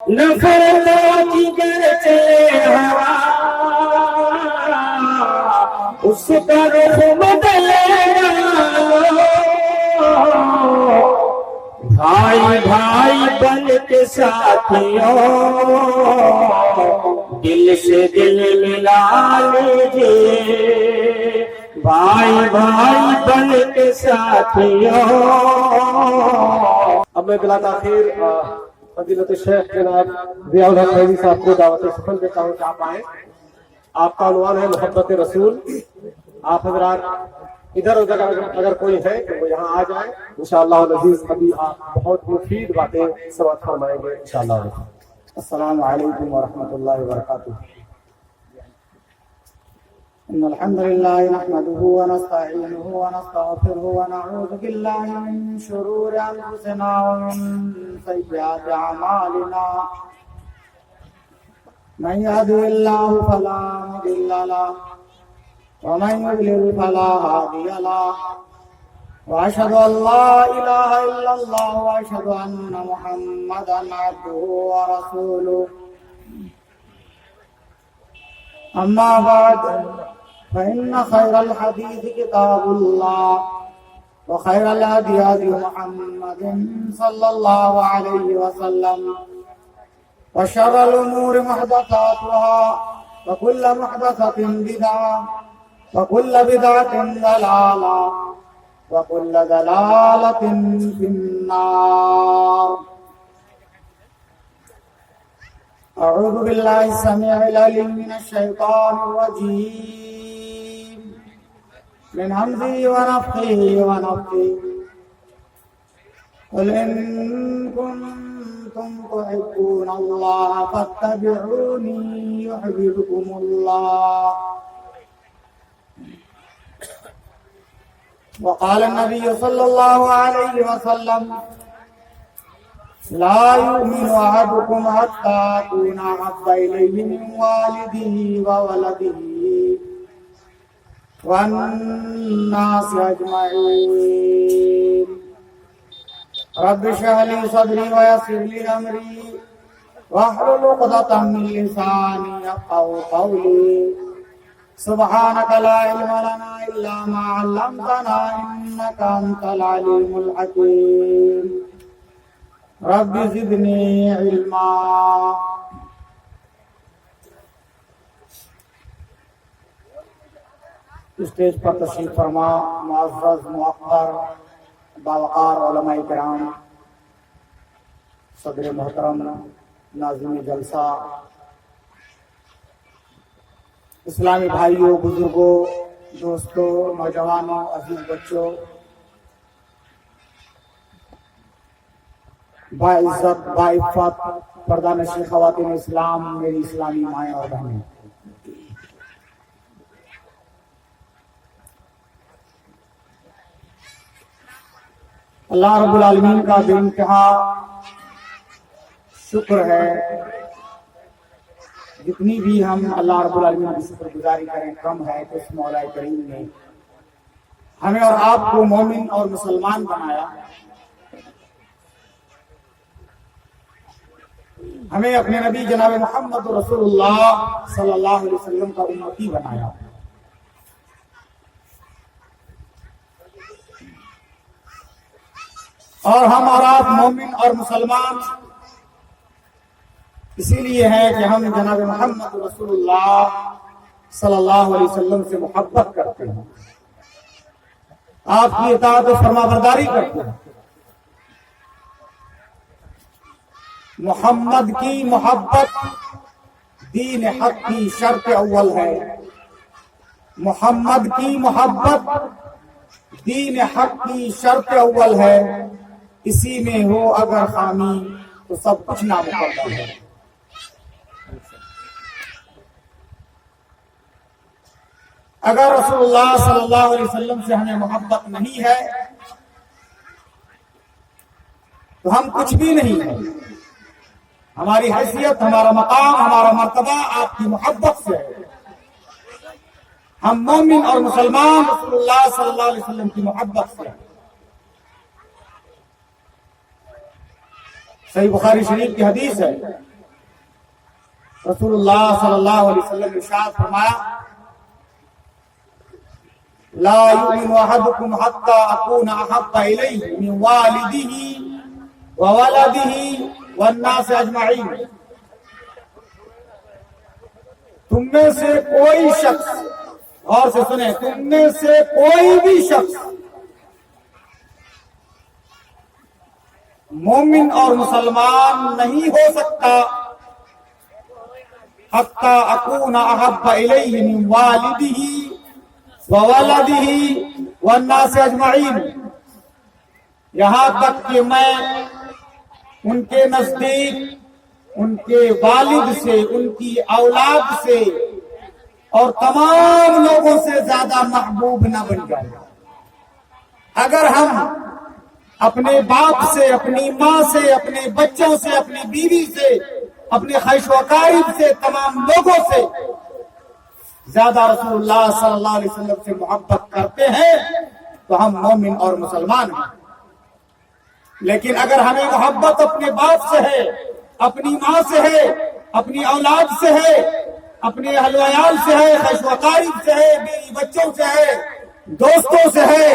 نفرتوں کی گرچہ ہوا اس کا رخ بدلے گا، بھائی بھائی بن کے ساتھیوں دل سے دل ملا لیجیے، بھائی بھائی بن کے ساتھیوں۔ اب میں بلا تاخیر فضیلت شیخ جناب ضیاء الحق فیضی صاحب کو دعوت سخن دیتا ہوں کہ آپ آئیں۔ آپ کا عنوان ہے محبت رسول۔ آپ حضرات ادھر ادھر اگر کوئی ہے تو وہ یہاں آ جائیں، انشاءاللہ العزیز ابھی آپ بہت مفید باتیں سماعت فرمائیں گے انشاءاللہ۔ السلام علیکم ورحمۃ اللہ وبرکاتہ۔ ان الحمد لله نحمده ونستعينه ونستغفره ونعوذ بالله من شرور انفسنا ومن سيئات اعمالنا، من يهده الله فلا مضل له ومن يضلل فلا هادي له، واشهد ان لا اله الا الله واشهد ان محمدا عبده ورسوله، اما بعد فإن خير الحديث كتاب الله وخير الهدي هدي محمد صلى الله عليه وسلم، وشر الأمور محدثاتها وكل محدثة بدعة وكل بدعة ضلالة وكل ضلالة في النار۔ أعوذ بالله السميع العليم من الشيطان الرجيم من همزه ونفخه ونفخه، قل إن كنتم تحبون الله فاتبعوني يحببكم الله، وقال النبي صلى الله عليه وسلم لا يؤمن أحدكم حتى أكون أحب إليه من والده وولده والناس أجمعين۔ رب اشرح لي صدري ويسر لي أمري واحلل عقدة من لساني يفقهوا قولي، سبحانك لا علم لنا إلا ما علمتنا إنك أنت العليم الحكيم، رب زدنی علما۔ اسٹیج پر تشریف فرما معزز موقر باوقار علماء کرام، صدر محترم، ناظرین جلسہ، اسلامی بھائیوں، بزرگوں، دوستوں، نوجوانوں، عزیز بچوں، باعزت باعفت پردہ نشین خواتین اسلام، میری اسلامی مائیں اور بہنیں، اللہ رب العالمین کا بے انتہا شکر ہے۔ جتنی بھی ہم اللہ رب العالمین کی شکر گزاری کریں کم ہے، تو اس مولا کریم نے ہمیں اور آپ کو مومن اور مسلمان بنایا، ہمیں اپنے نبی جناب محمد رسول اللہ صلی اللہ علیہ وسلم کا امتی بنایا۔ اور ہم اور آپ مومن اور مسلمان اسی لیے ہے کہ ہم جناب محمد رسول اللہ صلی اللہ علیہ وسلم سے محبت کرتے ہیں، آپ کی اطاعت و فرما برداری کرتے ہیں۔ محمد کی محبت دین حق کی شرط اول ہے، محمد کی محبت دین حق کی شرط اول ہے، اسی میں ہو اگر خامی تو سب کچھ نامکمل ہے۔ اگر رسول اللہ صلی اللہ علیہ وسلم سے ہمیں محبت نہیں ہے تو ہم کچھ بھی نہیں ہیں، ہماری حیثیت، ہمارا مقام، ہمارا مرتبہ آپ کی محبت سے ہے۔ ہم مومن اور مسلمان رسول اللہ صلی اللہ علیہ وسلم کی محبت سے ہیں۔ صحیح بخاری شریف کی حدیث ہے، رسول اللہ صلی اللہ علیہ وسلم نے ارشاد فرمایا لا یؤمن احدکم حتی اکون احب الیہ من والدہ وولدہ والناس اجمعین. تم میں سے کوئی شخص، غور سے سنیں، تم میں سے کوئی بھی شخص مومن اور مسلمان نہیں ہو سکتا حتی اکون احب الیہ من والدہ وولدہ والناس اجمعین، یہاں تک کہ میں ان کے نزدیک ان کے والد سے، ان کی اولاد سے اور تمام لوگوں سے زیادہ محبوب نہ بن جائے. اگر ہم اپنے باپ سے، اپنی ماں سے، اپنے بچوں سے، اپنی بیوی سے، اپنے خیش و اقارب سے، تمام لوگوں سے زیادہ رسول اللہ صلی اللہ علیہ وسلم سے محبت کرتے ہیں تو ہم مومن اور مسلمان ہیں. لیکن اگر ہمیں محبت اپنے باپ سے ہے، اپنی ماں سے ہے، اپنی اولاد سے ہے، اپنے اہل و عیال سے ہے، خیش و اقارب سے ہے، بیوی بچوں سے ہے، دوستوں سے ہے،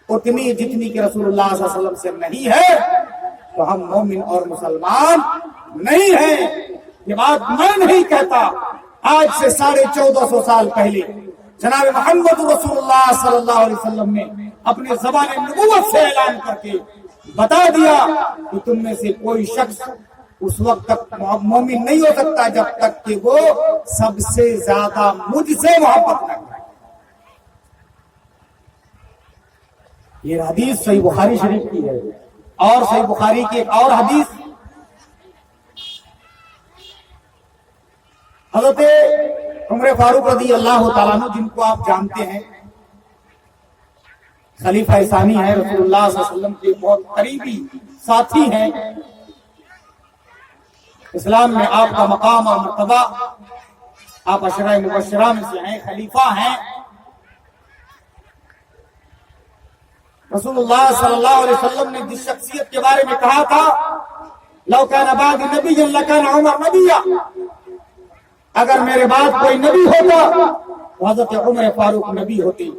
اتنی جتنی کہ رسول اللہ صلی اللہ علیہ وسلم سے نہیں ہے تو ہم مومن اور مسلمان نہیں ہیں. یہ بات میں نہیں کہتا، آج سے 1450 سال پہلے جناب محمد رسول اللہ صلی اللہ علیہ وسلم نے اپنے زبان نبوت سے اعلان کر کے بتا دیا کہ تم میں سے کوئی شخص اس وقت تک مومن نہیں ہو سکتا جب تک کہ وہ سب سے زیادہ مجھ سے محبت نہ کرے. یہ حدیث صحیح بخاری شریف کی ہے. اور صحیح بخاری کی ایک اور حدیث حضرت عمر فاروق رضی اللہ تعالیٰ عنہ، جن کو آپ جانتے ہیں، خلیفہ ثانی ہے، رسول اللہ صلی اللہ علیہ وسلم کے بہت قریبی ساتھی ہیں. اسلام میں آپ کا مقام اور مرتبہ، آپ عشرہ مبشرہ میں سے ہیں، خلیفہ ہیں. رسول اللہ صلی اللہ علیہ وسلم نے جس شخصیت کے بارے میں کہا تھا لو کان بعدی نبی لکان عمر نبیا، اگر میرے بعد کوئی نبی ہوتا تو حضرت عمر فاروق نبی ہوتی،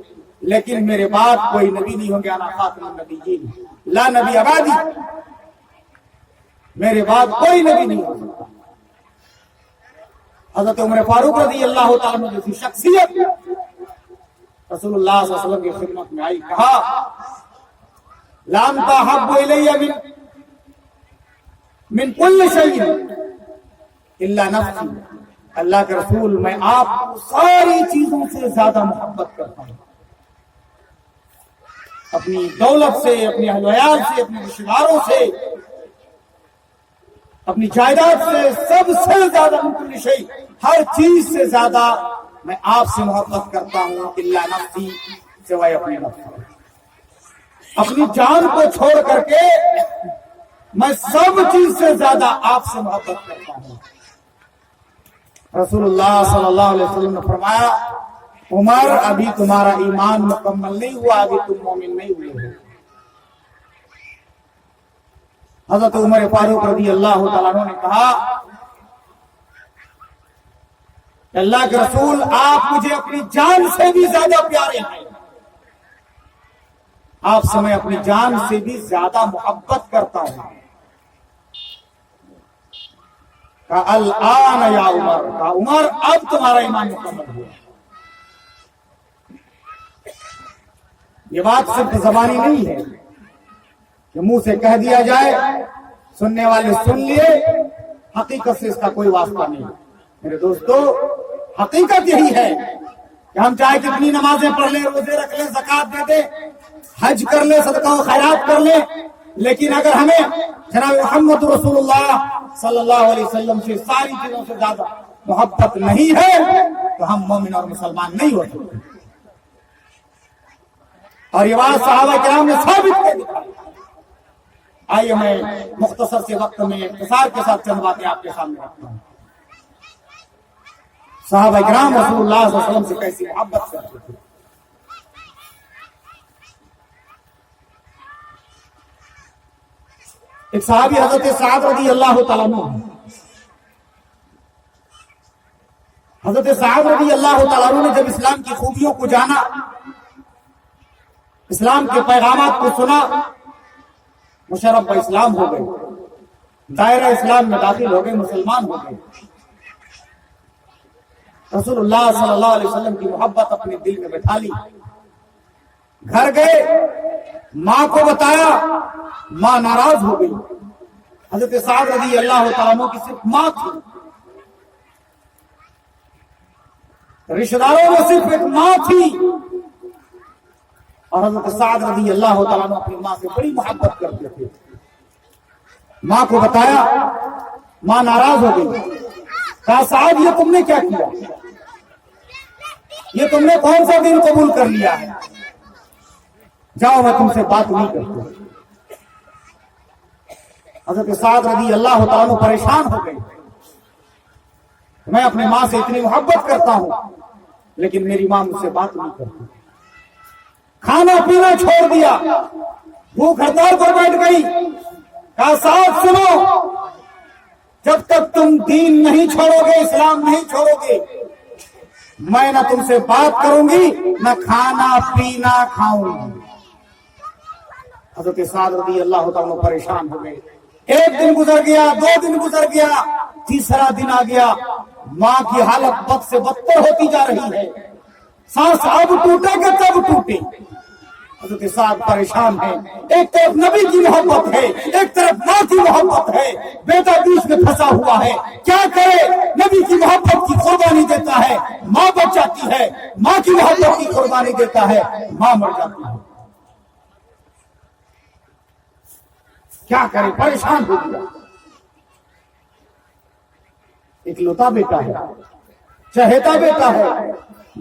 لیکن میرے بعد کوئی نبی نہیں ہوں گے، انا خاتم النبیین لا نبی بعدی، میرے بعد کوئی نبی نہیں ہو سکتا. حضرت عمر فاروق رضی اللہ تعالیٰ عنہ جیسی شخصیت رسول اللہ صلی اللہ علیہ وسلم کی خدمت میں آئی، کہا لام تحب الی من کل شیء الا نفسی، اللہ کے رسول میں آپ کو ساری چیزوں سے زیادہ محبت کرتا ہوں، اپنی دولت سے، اپنے اہل و عیال سے، اپنے رشتہ داروں سے، اپنی جائیداد سے، سب سے زیادہ من کل شیء، ہر چیز سے زیادہ میں آپ سے محبت کرتا ہوں، الا نفسی، سوائے اپنے نفس، اپنی جان کو چھوڑ کر کے میں سب چیز سے زیادہ آپ سے محبت کرتا ہوں. رسول اللہ صلی اللہ علیہ وسلم نے فرمایا عمر ابھی تمہارا ایمان مکمل نہیں ہوا، ابھی تم مومن نہیں ہوئے ہو. حضرت عمر فاروق رضی اللہ تعالیٰ عنہ نے کہا اللہ کے رسول آپ مجھے اپنی جان سے بھی زیادہ پیارے ہیں، آپ سے میں اپنی جان سے بھی زیادہ محبت کرتا ہوں. کہا الآن یا عمر، کہا عمر اب تمہارا ایمان مکمل ہوا. یہ بات صرف زبانی نہیں ہے کہ منہ سے کہہ دیا جائے، سننے والے سن لیے، حقیقت سے اس کا کوئی واسطہ نہیں. میرے دوستو، حقیقت یہی ہے کہ ہم چاہے کتنی نمازیں پڑھ لیں، روزے رکھ لیں، زکات دے دیں، حج کر لیں، صدقہ و خیرات کر لیں، لیکن اگر ہمیں جناب محمد رسول اللہ صلی اللہ علیہ وسلم سے ساری چیزوں سے زیادہ محبت نہیں ہے تو ہم مومن اور مسلمان نہیں ہو سکتے. اور یہ بات صحابہ کرام نے ثابت کر دکھائی. آئیے میں مختصر سے وقت میں اختصار کے ساتھ چند باتیں آپ کے سامنے رکھتا ہوں. صحابہ کرام رسول اللہ صلی اللہ علیہ وسلم سے کیسی محبت کرتے تھے. ایک صحابی حضرت سعد رضی اللہ تعالیٰ عنہ، حضرت صاحب رضی اللہ تعالیٰ عنہ نے جب اسلام کی خوبیوں کو جانا، اسلام کے پیغامات کو سنا، مشرف اسلام ہو گئے، دائرہ اسلام میں داخل ہو گئے، مسلمان ہو گئے۔ رسول اللہ صلی اللہ علیہ وسلم کی محبت اپنے دل میں بٹھا لی، گھر گئے، ماں کو بتایا، ماں ناراض ہو گئی۔ حضرت سعد رضی اللہ تعالیٰ عنہ کی صرف ماں تھی، رشتہ داروں میں صرف ایک ماں تھی، اور حضرت سعد رضی اللہ تعالیٰ عنہ اپنی ماں سے بڑی محبت کرتے تھے۔ ماں کو بتایا، ماں ناراض ہو گئی، کہا سعد یہ تم نے کیا کیا، یہ تم نے کون سا دین قبول کر لیا ہے، جاؤ میں تم سے بات نہیں کرتا۔ حضرت سعد رضی اللہ تعالیٰ عنہ پریشان ہو گئے، میں اپنے ماں سے اتنی محبت کرتا ہوں لیکن میری ماں مجھ سے بات نہیں کرتی، کھانا پینا چھوڑ دیا، بھوک ہڑتال پر بیٹھ گئی۔ کہا سعد سنو، جب تک تم دین نہیں چھوڑو گے، اسلام نہیں چھوڑو گے، میں نہ تم سے بات کروں گی نہ کھانا پینا کھاؤں گی۔ حضرت سعد رضی اللہ تعالیٰ پریشان ہو گئے۔ ایک دن گزر گیا، 2 دن گزر گیا، تیسرا دن آ گیا، ماں کی حالت بد سے بدتر ہوتی جا رہی ہے، سانس اب ٹوٹے کہ تب ٹوٹے۔ حضرت سعد پریشان ہے، ایک طرف نبی کی محبت ہے، ایک طرف ماں کی محبت ہے، بیٹا بیچ میں پھنسا ہوا ہے، کیا کرے؟ نبی کی محبت کی قربانی دیتا ہے، ماں بچ جاتی ہے، ماں کی محبت کی قربانی دیتا ہے، ماں مر جاتی ہے، کیا کرے؟ پریشان ہو گیا۔ اکلوتا بیٹا ہے، چہیتا بیٹا ہے،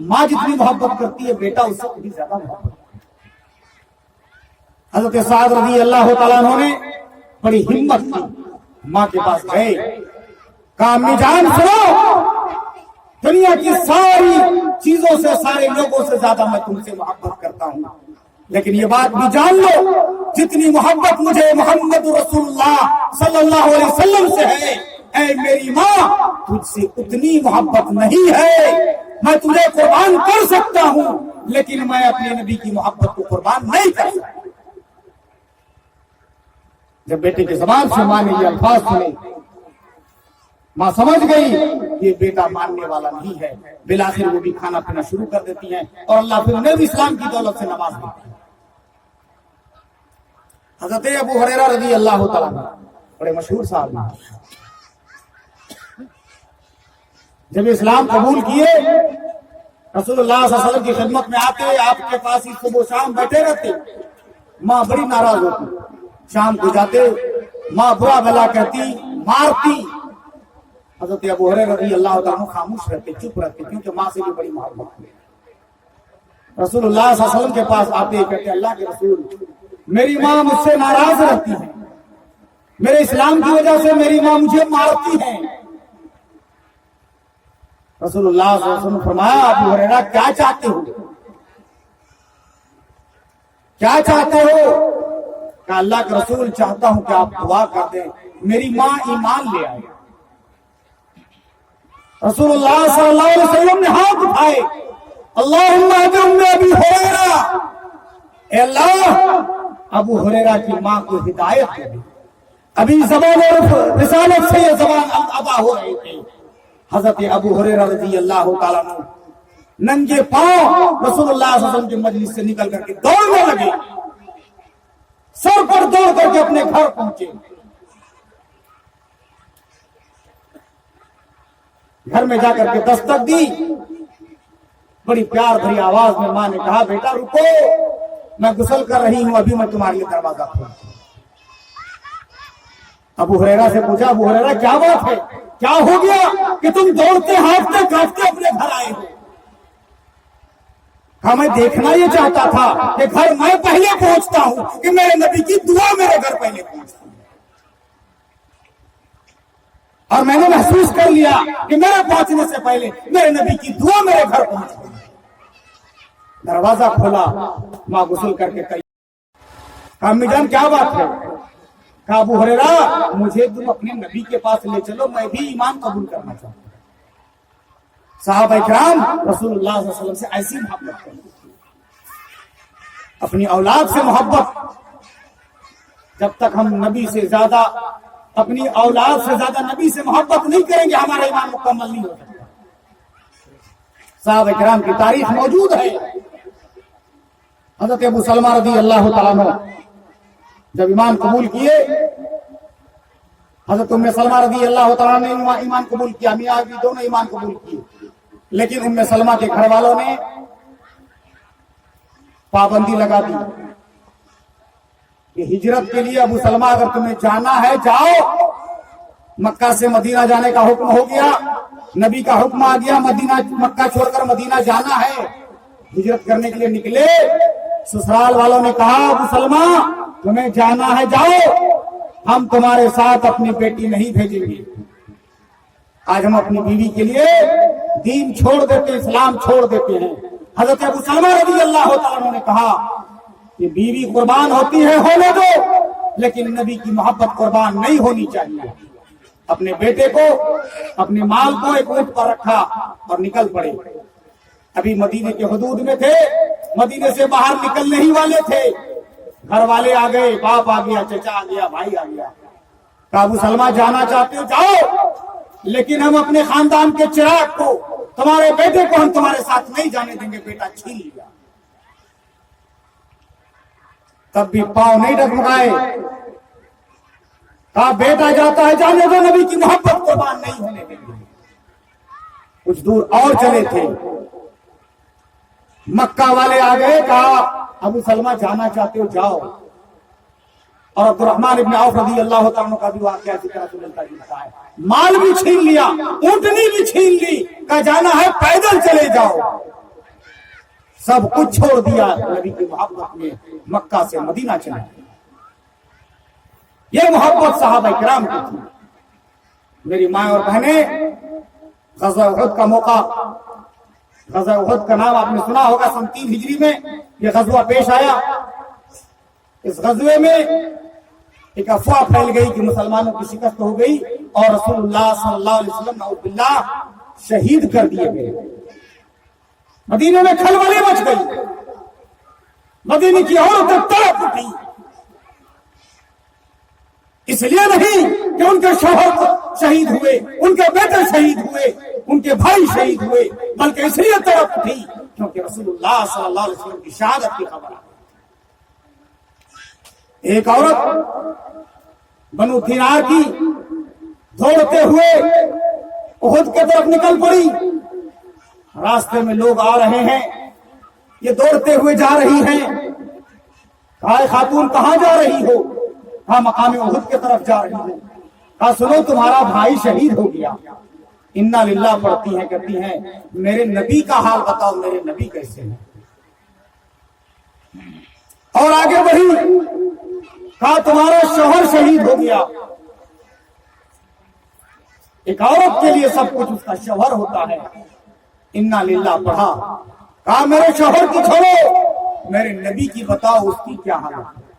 ماں جتنی محبت کرتی ہے بیٹا اس سے بھی زیادہ محبت۔ حضرت سعد رضی اللہ تعالیٰ عنہ نے بڑی ہمت کی، ماں کے پاس گئے، کہا امی جان سنو، دنیا کی ساری چیزوں سے، سارے لوگوں سے زیادہ میں تم سے محبت کرتا ہوں، لیکن یہ بات بھی جان لو، جتنی محبت مجھے محمد رسول اللہ صلی اللہ علیہ وسلم سے ہے، اے میری ماں تجھ سے اتنی محبت نہیں ہے۔ میں تجھے قربان کر سکتا ہوں لیکن میں اپنے نبی کی محبت کو قربان نہیں کر سکتا۔ جب بیٹے کی زبان سے ماں نے یہ الفاظ سنے، ماں سمجھ گئی یہ بیٹا ماننے والا نہیں ہے، بالآخر وہ بھی کھانا پینا شروع کر دیتی ہیں، اور اللہ پھر انہیں بھی اسلام کی دولت سے نواز دیتی ہے۔ حضرت ابو ہریرہ رضی اللہ تعالیٰ عنہ بڑے مشہور صاحب ہیں، جب اسلام قبول کیے رسول اللہ صلی اللہ علیہ وسلم کی خدمت میں آتے، آپ کے پاس ہی صبح و شام بیٹھے رہتے، ماں بڑی ناراض ہوتی، شام کو جاتے ماں برا بھلا کہتی، مارتی۔ حضرت ابو ہریرہ رضی اللہ تعالیٰ خاموش رہتے، چپ رہتے، کیونکہ ماں سے بھی بڑی محبت ہے۔ رسول اللہ صلی اللہ علیہ وسلم کے پاس آتے کہتے اللہ کے رسول میری ماں مجھ سے ناراض رہتی ہے، میرے اسلام کی وجہ سے میری ماں مجھے مارتی ہے۔ رسول اللہ صلی اللہ علیہ وسلم فرمایا ابو ہریرہ کیا چاہتے ہو، کیا چاہتے ہو؟ کہ اللہ کے رسول چاہتا ہوں کہ آپ دعا کر دیں میری ماں ایمان لے آئے۔ رسول اللہ صلی اللہ علیہ وسلم نے ہاتھ اٹھائے، اللہم اہد ام ابی ہریرہ، اے اللہ ابو ہریرہ کی ماں کو ہدایت دے۔ ابھی زبان رسالت سے یہ زبان ادا ہو رہے تھے۔ حضرت ابو ہریرہ رضی اللہ تعالیٰ عنہ ننگے پاؤں رسول اللہ صلی اللہ علیہ وسلم کے مجلس سے نکل کر کے دوڑنے لگے، سر پر دوڑ کر کے اپنے گھر پہنچے۔ گھر میں جا کر کے دستک دی، بڑی پیار بھری آواز میں ماں نے کہا بیٹا رکو، میں غسل کر رہی ہوں، ابھی میں تمہارے لیے دروازہ کھولوں۔ ابو ہریرہ سے پوچھا ابو ہریرہ کیا بات ہے، کیا ہو گیا کہ تم دوڑتے ہانپتے کاٹتے اپنے گھر آئے ہو؟ ہاں میں دیکھنا یہ چاہتا تھا کہ گھر میں پہلے پہنچتا ہوں کہ میرے نبی کی دعا میرے گھر پہلے پہنچتی ہے، اور میں نے محسوس کر لیا کہ میرے پہنچنے سے پہلے میرے نبی کی دعا میرے گھر پہنچتی ہے۔ دروازہ کھولا، ماں غسل کر کے کہی امی جان کیا بات ہے؟ کہا ابو ہریرہ مجھے تم اپنے نبی کے پاس لے چلو، میں بھی ایمان قبول کرنا چاہتا ہوں۔ صحابہ کرام رسول اللہ صلی اللہ علیہ وسلم سے ایسی محبت کرتے تھے، اپنی اولاد سے محبت. جب تک ہم نبی سے زیادہ، اپنی اولاد سے زیادہ نبی سے محبت نہیں کریں گے، ہمارا ایمان مکمل نہیں ہو سکتا. صحابہ کرام کی تاریخ موجود ہے. حضرت ابو سلمہ رضی اللہ تعالیٰ عنہ جب ایمان قبول کیے، حضرت ام سلمہ رضی اللہ تعالیٰ نے ایمان قبول کیا، میاں بھی دونوں ایمان قبول کیے، لیکن ام سلمہ کے گھر والوں نے پابندی لگا دی کہ ہجرت کے لیے ابو سلمہ اگر تمہیں جانا ہے جاؤ. مکہ سے مدینہ جانے کا حکم ہو گیا، نبی کا حکم آ گیا، مکہ چھوڑ کر مدینہ جانا ہے. ہجرت کرنے کے لیے نکلے، سسرال والوں نے کہا ابو سلمہ تمہیں جانا ہے جاؤ، ہم تمہارے ساتھ اپنی بیٹی نہیں بھیجیں گے. آج ہم اپنی بیوی کے لیے دین چھوڑ دیتے، اسلام چھوڑ دیتے ہیں. حضرت ابو سلمہ رضی اللہ تعالیٰ نے کہا کہ بیوی قربان ہوتی ہے ہونے دو، لیکن نبی کی محبت قربان نہیں ہونی چاہیے. اپنے بیٹے کو، اپنے مال کو ایک اونٹ پر رکھا اور نکل پڑے. ابھی مدینے کے حدود میں تھے، مدینے سے باہر نکلنے ہی والے تھے. گھر والے آ گئے، باپ آ گیا، چچا آ گیا، بھائی آ گیا. کہا ابو سلمہ جانا چاہتے ہو جاؤ، لیکن ہم اپنے خاندان کے چراغ کو، تمہارے بیٹے کو ہم تمہارے ساتھ نہیں جانے دیں گے. بیٹا چھین لیا. تب بھی پاؤں نہیں ڈگمگائے. کہا بیٹا جاتا ہے جانے دو، نبی کی محبت قربان نہیں ہونے دیں گے. کچھ دور اور چلے تھے، مکہ والے آ گئے. کہا ابو سلمہ جانا چاہتے ہو جاؤ. اور عبد الرحمن ابن عوف رضی اللہ تعالیٰ کا بھی واقعہ ذکر رسول اللہ جی بتایا. مال بھی چھین لیا، اونٹنی بھی چھین لی. کہا جانا ہے پیدل چلے جاؤ. سب کچھ چھوڑ دیا، نبی کی محبت میں مکہ سے مدینہ چلے. یہ محبت صحابہ کرام کی تھی. میری ماں اور بہنیں، غزوہ احد کا موقع، غزوہ احد کا نام آپ نے سنا ہوگا. 3 ہجری میں یہ غزوہ پیش آیا. اس غزوے میں ایک افواہ پھیل گئی کہ مسلمانوں کی شکست ہو گئی اور رسول اللہ صلی اللہ علیہ وسلم نعوذ باللہ شہید کر دیے گئے. مدینے میں کھلبلی مچ گئی، مدینے کی عورتیں تڑپ اٹھی. اس لیے نہیں کہ ان کے شوہر شہید ہوئے، ان کے بیٹے شہید ہوئے، ان کے بھائی شہید ہوئے، بلکہ اس لیے تڑپ اٹھی کیونکہ رسول اللہ صلی اللہ علیہ وسلم کی شہادت کی خبر آئی. ایک عورت بنو دینار کی دوڑتے ہوئے احد کی طرف نکل پڑی. راستے میں لوگ آ رہے ہیں، یہ دوڑتے ہوئے جا رہی ہیں. کہا خاتون کہاں جا رہی ہو؟ کہا مقام احد کی طرف جا رہی ہوں. کہا سنو تمہارا بھائی شہید ہو گیا. انا للہ پڑھتی ہیں، کہتی ہیں میرے نبی کا حال بتاؤ، میرے نبی کیسے ہیں. اور آگے بڑھی، کہا تمہارا شوہر شہید ہو گیا. ایک عورت کے لیے سب کچھ اس کا شوہر ہوتا ہے. انا للہ پڑھا. کہا میرے شوہر کی چھوڑو، میرے نبی کی بتاؤ اس کی کیا حالت ہے.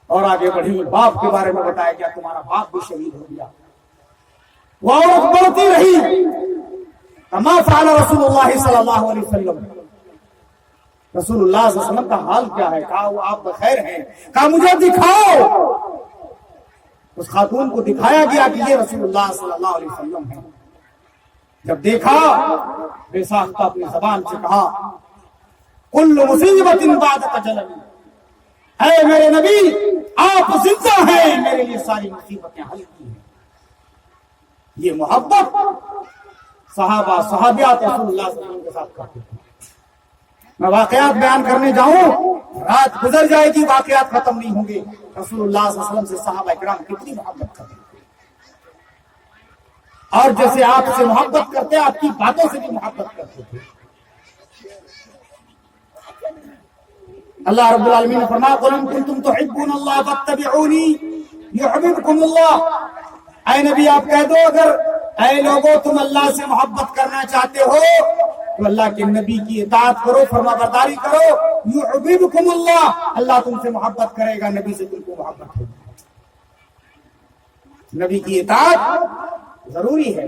اور آگے بڑھی، باپ کے بارے میں بتایا گیا تمہارا باپ بھی شہید ہو گیا. وہ عورت بڑھتی رہی. ما فعل رسول اللہ صلی اللہ علیہ وسلم، رسول اللہ صلی اللہ علیہ وسلم کا حال کیا ہے؟ کہا وہ آپ بخیر ہیں. کہا مجھے دکھاؤ. اس خاتون کو دکھایا گیا کہ یہ رسول اللہ صلی اللہ علیہ وسلم ہے. جب دیکھا، بے ساختہ اپنی زبان سے کہا کل مصیبت بعد اجل، اے میرے نبی آپ زندہ ہیں، میرے لیے ساری مصیبتیں حل کی ہیں. یہ محبت صحابہ صحابیات رسول اللہ صلی اللہ علیہ وسلم کے ساتھ کرتے تھے. میں واقعات بیان کرنے جاؤں، رات گزر جائے گی، واقعات ختم نہیں ہوں گے. رسول اللہ صلی اللہ علیہ وسلم سے صحابہ کرام کتنی محبت کرتے تھے، اور جیسے آپ سے محبت کرتے آپ کی باتوں سے بھی محبت کرتے تھے. اللہ رب العالمین نے فرمایا قل ان کنتم تحبون اللہ فاتبعونی یحببکم اللہ. اے نبی آپ کہہ دو، اگر اے لوگوں تم اللہ سے محبت کرنا چاہتے ہو تو اللہ کے نبی کی اطاعت کرو، فرما برداری کرو. یحببکم اللہ، اللہ تم سے محبت کرے گا، نبی سے تم کو محبت ہوگی. نبی کی اطاعت ضروری ہے.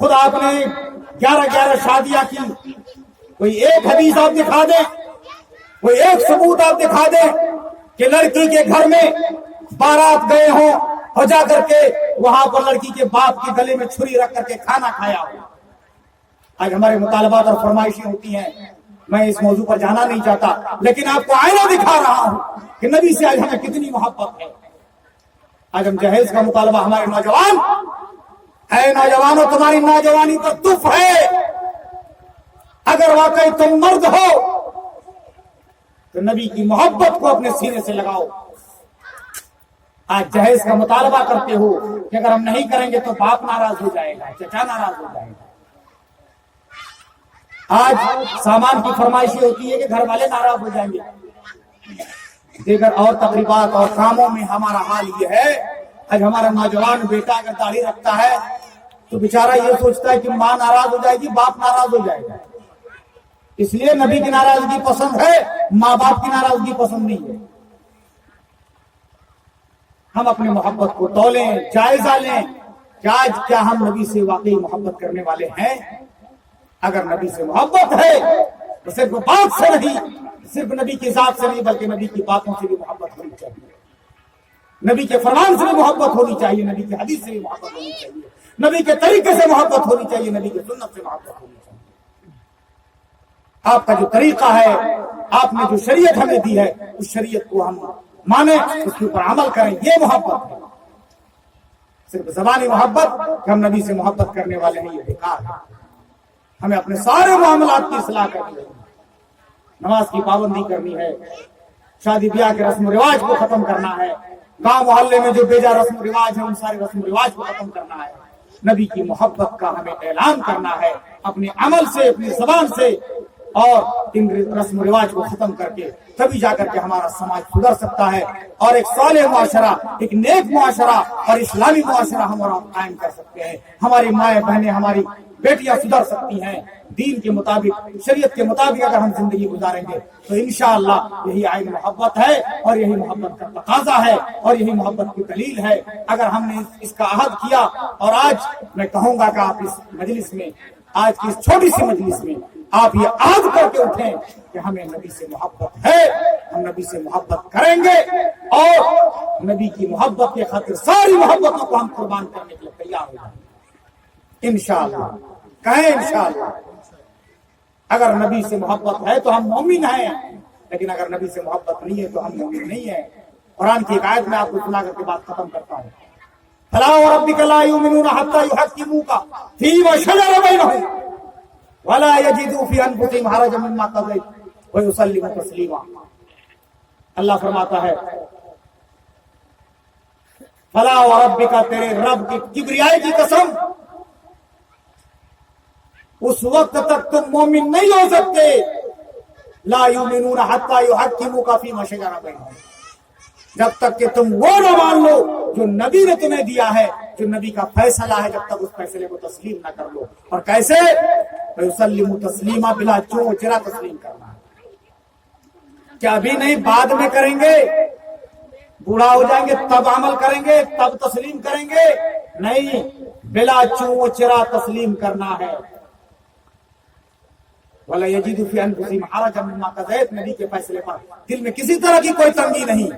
خود آپ نے 11 شادیاں کی، کوئی ایک حدیث آپ دکھا دیں، کوئی ایک ثبوت آپ دکھا دیں کہ لڑکی کے گھر میں بارات گئے ہوں اور جا کر کے وہاں پر لڑکی کے باپ کے گلے میں چھری رکھ کر کے کھانا کھایا ہو۔ آج ہمارے مطالبات اور فرمائشیں ہوتی ہیں، میں اس موضوع پر جانا نہیں چاہتا، لیکن آپ کو آئینہ دکھا رہا ہوں کہ نبی سے آج ہمیں کتنی محبت ہے۔ آج ہم جہیز کا مطالبہ، ہمارے نوجوان، اے نوجوانوں تمہاری نوجوانی پر تف ہے، اگر واقعی تم مرد ہو تو نبی کی محبت کو اپنے سینے سے لگاؤ۔ آج جہیز کا مطالبہ کرتے ہو کہ اگر ہم نہیں کریں گے تو باپ ناراض ہو جائے گا، چچا ناراض ہو جائے گا۔ آج سامان کی فرمائشی ہوتی ہے کہ گھر والے ناراض ہو جائیں گے۔ دیگر اور تقریبات اور کاموں میں ہمارا حال یہ ہے، آج ہمارا نوجوان بیٹا اگر داڑھی رکھتا ہے تو بیچارہ یہ سوچتا ہے کہ ماں ناراض ہو جائے گی، باپ ناراض ہو جائے گا، اس لیے نبی کی ناراضگی پسند ہے، ماں باپ کی ناراضگی پسند نہیں ہے۔ ہم اپنی محبت کو تولیں، جائزہ لیں کہ آج کیا ہم نبی سے واقعی محبت کرنے والے ہیں۔ اگر نبی سے محبت ہے تو صرف بات سے نہیں، صرف نبی کی ذات سے نہیں، بلکہ نبی کی باتوں سے بھی محبت ہونی چاہیے، نبی کے فرمان سے بھی محبت ہونی چاہیے، نبی کی حدیث سے بھی محبت ہونی چاہیے، نبی کے طریقے سے محبت ہونی چاہیے، نبی کی سنت سے محبت ہونی چاہیے۔ آپ کا جو طریقہ ہے، آپ نے جو شریعت ہمیں دی ہے، اس شریعت کو ہم مانیں، اس کے اوپر عمل کریں، یہ محبت ہے۔ صرف زبانی محبت کہ ہم نبی سے محبت کرنے والے ہیں، یہ بیکار ہے۔ ہمیں اپنے سارے معاملات کی اصلاح کرنی ہے، نماز کی پابندی کرنی ہے، شادی بیاہ کے رسم و رواج کو ختم کرنا ہے، گاؤں محلے میں جو بیجا رسم و رواج ہیں ان سارے رسم و رواج کو ختم کرنا ہے، نبی کی محبت کا ہمیں اعلان کرنا ہے اپنے عمل سے، اپنی زبان سے، اور ان رسم و رواج کو ختم کر کے تبھی جا کر کے ہمارا سماج سدھر سکتا ہے، اور ایک صالح معاشرہ، ایک نیک معاشرہ اور اسلامی معاشرہ ہم اور آپ قائم کر سکتے ہیں۔ ہماری مائیں بہنیں، ہماری بیٹیاں سدھر سکتی ہیں، دین کے مطابق، شریعت کے مطابق اگر ہم زندگی گزاریں گے تو انشاءاللہ یہی عین محبت ہے، اور یہی محبت کا تقاضا ہے، اور یہی محبت کی دلیل ہے۔ اگر ہم نے اس کا عہد کیا، اور آج میں کہوں گا کہ آپ اس مجلس میں، آج کی اس چھوٹی سی مجلس میں آپ یہ عہد کر کے اٹھیں کہ ہمیں نبی سے محبت ہے، ہم نبی سے محبت کریں گے، اور نبی کی محبت کے خاطر ساری محبتوں کو ہم قربان کرنے کے لیے تیار ہو جائیں گے انشاءاللہ۔ کہیں انشاءاللہ۔ اگر نبی سے محبت ہے تو ہم مومن ہیں، لیکن اگر نبی سے محبت نہیں ہے تو ہم مومن نہیں ہیں۔ قرآن کی ایک آیت میں آپ کو سنا کر کے بات ختم کرتا ہوں۔ فَلَا وَرَبِّكَ لَا يُؤْمِنُونَ حَتَّى يُحَكِّمُوكَ فِيمَا شَجَرَ بَيْنَهُمْ وَلَا يَجِدُوا فِي أَنفُسِهِمْ حَرَجًا مِّمَّا قَضَيْتَ وَيُسَلِّمُوا تَسْلِيمًا۔ اللہ فرماتا ہے فَلَا وَرَبِّكَ، تیرے رب کی کبریائی کی قسم، اس وقت تک تم مومن نہیں ہو سکتے، لا یؤمنون حتی یحکموک فیما شجر بینہم، جب تک کہ تم وہ نہ مان لو جو نبی نے تمہیں دیا ہے، جو نبی کا فیصلہ ہے، جب تک اس فیصلے کو تسلیم نہ کر لو۔ اور کیسے؟ فیسلموا تسلیما، بلا چون چرا تسلیم کرنا ہے۔ کیا ابھی نہیں بعد میں کریں گے؟ بوڑھا ہو جائیں گے تب عمل کریں گے، تب تسلیم کریں گے؟ نہیں، بلا چون چرا تسلیم کرنا ہے۔ وَلَا يَجِدُ فِي أَنفُسِهِمْ حَرَجًا مِّمَّا قَضَيْتَ، نبی کے فیصلے پر دل میں کسی طرح کی کوئی تنگی نہیں،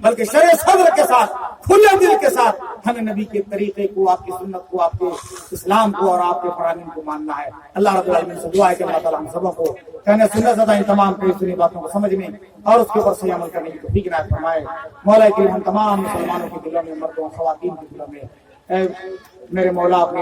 بلکہ شرع صدر کے ساتھ، کھلے دل کے ساتھ ہمیں نبی کے طریقے کو، آپ کی سنت کو، آپ کے اسلام کو اور آپ کے فرامین کو ماننا ہے۔ اللہ رب العالمین سے دعا ہے کہ اللہ تعالیٰ ہم سبوں کو کہنے سنت زدہ ان تمام کئی سنی باتوں کو سمجھنے اور اس کے اوپر صحیح عمل کرنے کی توفیق عنایت فرمائے۔ مولا کریم ہم تمام مسلمانوں کے دلوں میں، مردوں خواتین کے دلوں میں اے میرے مولا اپنے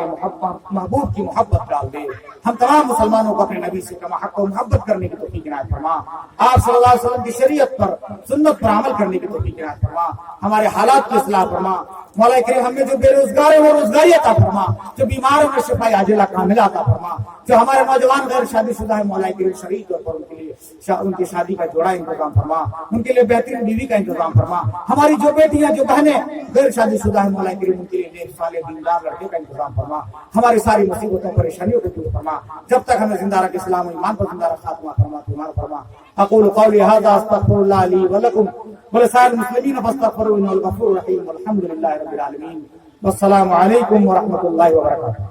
محبوب کی محبت ڈال دے۔ ہم تمام مسلمانوں کو اپنے نبی سے کما حق و محبت کرنے کی توفیق عنایت فرما۔ آپ صلی اللہ علیہ وسلم کی شریعت پر، سنت پر عمل کرنے کی توفیق عنایت فرما۔ ہمارے حالات کی اصلاح فرما۔ مولا کریم ہم میں جو بے روزگار ہے وہ روزگاری عطا فرما، جو بیمار ہے شفا عاجلہ کاملہ عطا فرما، جو ہمارے نوجوان غیر شادی شدہ ہے مولا کریم شریف طور پر ان کے لیے ان کی شادی کا جوڑا انتظام فرما، ان کے لیے بہترین بیوی کا انتظام فرما۔ ہماری جو بیٹیاں، جو بہنیں غیر شادی شدہ ہے مولا کریم ان کے لیے نیک صالح دیندار لڑکے کا انتظام فرما۔ ہماری ساری مصیبتوں پریشانیوں کو دور فرما، جب تک ہمیں زندہ رکھ اسلام و ایمان پر زندہ رکھ خاتمہ فرما تمہارا فرما۔ اقول قولی ھذا استغفر اللہ لی ولکم ولسائر المسلمین فاستغفروہ انہ الغفور الرحیم والحمد للہ رب العالمین۔ والسلام علیکم ورحمۃ اللہ وبرکاتہ۔